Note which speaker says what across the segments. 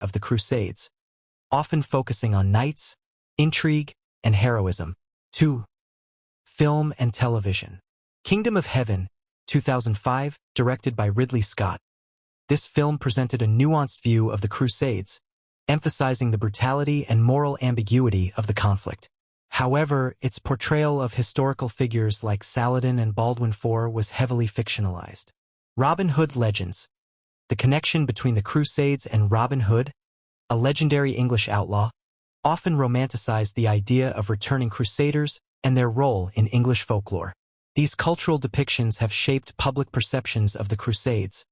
Speaker 1: of the Crusades, often focusing on knights, intrigue, and heroism. 2. Film and television. Kingdom of Heaven, 2005, directed by Ridley Scott. This film presented a nuanced view of the Crusades, emphasizing the brutality and moral ambiguity of the conflict. However, its portrayal of historical figures like Saladin and Baldwin IV was heavily fictionalized. Robin Hood legends. The connection between the Crusades and Robin Hood, a legendary English outlaw, often romanticized the idea of returning crusaders and their role in English folklore. These cultural depictions have shaped public perceptions of the Crusades,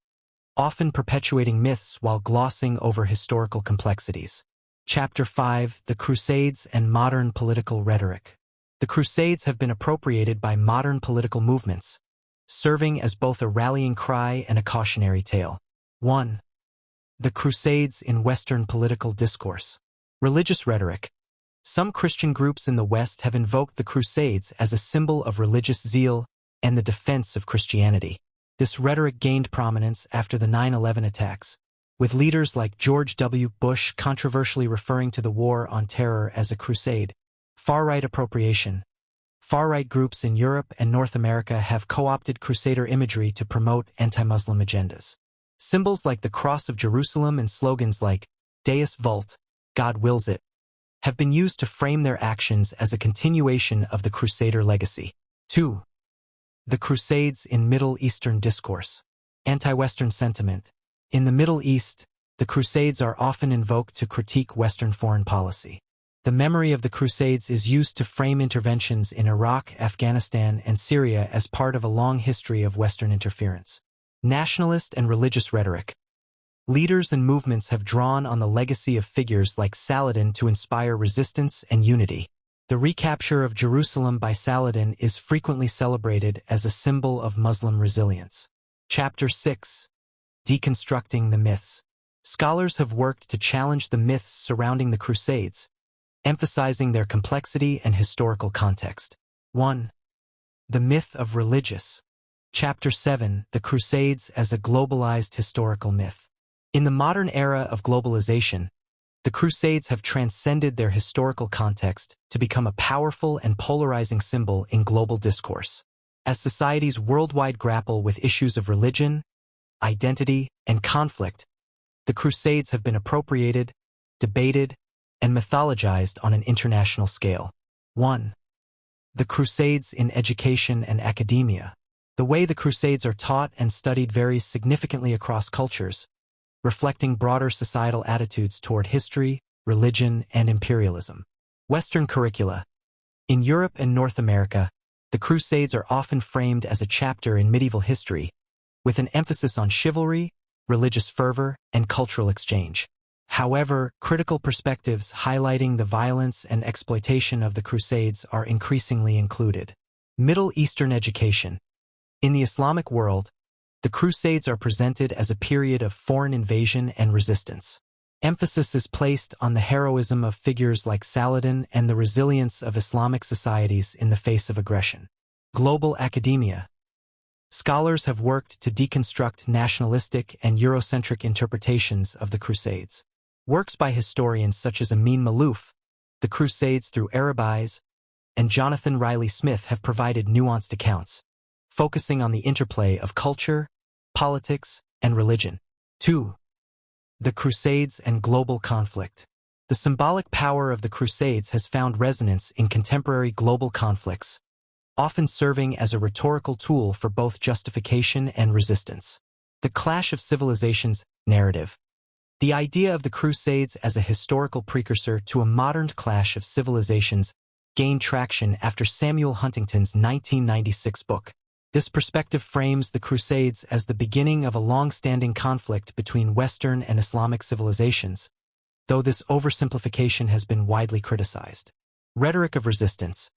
Speaker 1: often perpetuating myths while glossing over historical complexities. Chapter 5: The Crusades and Modern Political Rhetoric. The Crusades have been appropriated by modern political movements, serving as both a rallying cry and a cautionary tale. 1. The Crusades in Western political discourse. Religious rhetoric. Some Christian groups in the West have invoked the Crusades as a symbol of religious zeal and the defense of Christianity. This rhetoric gained prominence after the 9/11 attacks, with leaders like George W. Bush controversially referring to the war on terror as a crusade. Far-right appropriation. Far-right groups in Europe and North America have co-opted crusader imagery to promote anti-Muslim agendas. Symbols like the Cross of Jerusalem and slogans like Deus Vult, God wills it, have been used to frame their actions as a continuation of the Crusader legacy. 2. The Crusades in Middle Eastern discourse. Anti-Western sentiment. In the Middle East, the Crusades are often invoked to critique Western foreign policy. The memory of the Crusades is used to frame interventions in Iraq, Afghanistan, and Syria as part of a long history of Western interference. Nationalist and religious rhetoric. Leaders and movements have drawn on the legacy of figures like Saladin to inspire resistance and unity. The recapture of Jerusalem by Saladin is frequently celebrated as a symbol of Muslim resilience. Chapter 6: Deconstructing the myths. Scholars have worked to challenge the myths surrounding the Crusades, emphasizing their complexity and historical context. 1. The myth of religious. Chapter 7: The Crusades as a globalized historical myth. In the modern era of globalization, the Crusades have transcended their historical context to become a powerful and polarizing symbol in global discourse. As societies worldwide grapple with issues of religion, identity, and conflict, the Crusades have been appropriated, debated, and mythologized on an international scale. 1. The Crusades in education and academia. The way the Crusades are taught and studied varies significantly across cultures, reflecting broader societal attitudes toward history, religion, and imperialism. Western curricula. In Europe and North America, the Crusades are often framed as a chapter in medieval history, with an emphasis on chivalry, religious fervor, and cultural exchange. However, critical perspectives highlighting the violence and exploitation of the Crusades are increasingly included. Middle Eastern education. In the Islamic world, the Crusades are presented as a period of foreign invasion and resistance. Emphasis is placed on the heroism of figures like Saladin and the resilience of Islamic societies in the face of aggression. Global academia. Scholars have worked to deconstruct nationalistic and Eurocentric interpretations of the Crusades. Works by historians such as Amin Maalouf, The Crusades Through Arab Eyes, and Jonathan Riley Smith have provided nuanced accounts, focusing on the interplay of culture, politics, and religion. 2. The Crusades and global conflict. The symbolic power of the Crusades has found resonance in contemporary global conflicts, often serving as a rhetorical tool for both justification and resistance. The clash of civilizations narrative. The idea of the Crusades as a historical precursor to a modern clash of civilizations gained traction after Samuel Huntington's 1996 book. This perspective frames the Crusades as the beginning of a long-standing conflict between Western and Islamic civilizations, though this oversimplification has been widely criticized. Rhetoric of resistance.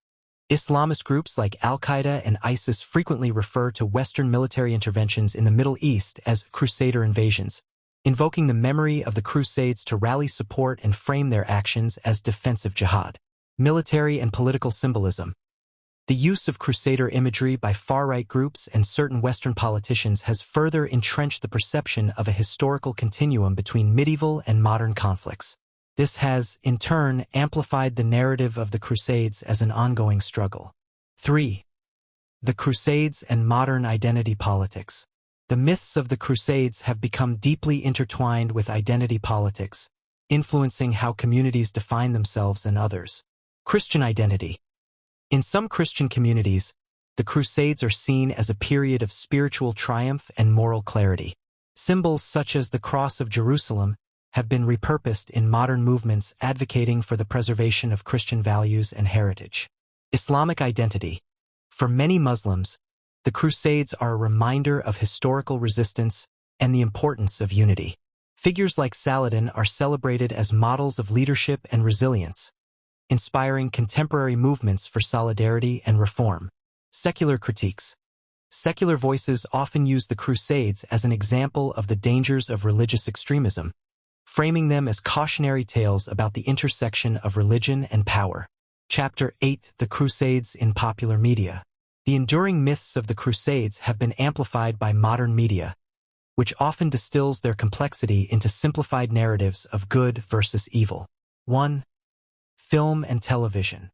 Speaker 1: Islamist groups like Al-Qaeda and ISIS frequently refer to Western military interventions in the Middle East as Crusader invasions, invoking the memory of the Crusades to rally support and frame their actions as defensive jihad. Military and political symbolism. The use of crusader imagery by far-right groups and certain Western politicians has further entrenched the perception of a historical continuum between medieval and modern conflicts. This has, in turn, amplified the narrative of the Crusades as an ongoing struggle. 3. The Crusades and modern identity politics. The myths of the Crusades have become deeply intertwined with identity politics, influencing how communities define themselves and others. Christian identity. In some Christian communities, the Crusades are seen as a period of spiritual triumph and moral clarity. Symbols such as the Cross of Jerusalem have been repurposed in modern movements advocating for the preservation of Christian values and heritage. Islamic identity. For many Muslims, the Crusades are a reminder of historical resistance and the importance of unity. Figures like Saladin are celebrated as models of leadership and resilience, inspiring contemporary movements for solidarity and reform. Secular critiques. Secular voices often use the Crusades as an example of the dangers of religious extremism, framing them as cautionary tales about the intersection of religion and power. Chapter 8: The Crusades in Popular Media. The enduring myths of the Crusades have been amplified by modern media, which often distills their complexity into simplified narratives of good versus evil. 1. Film and television.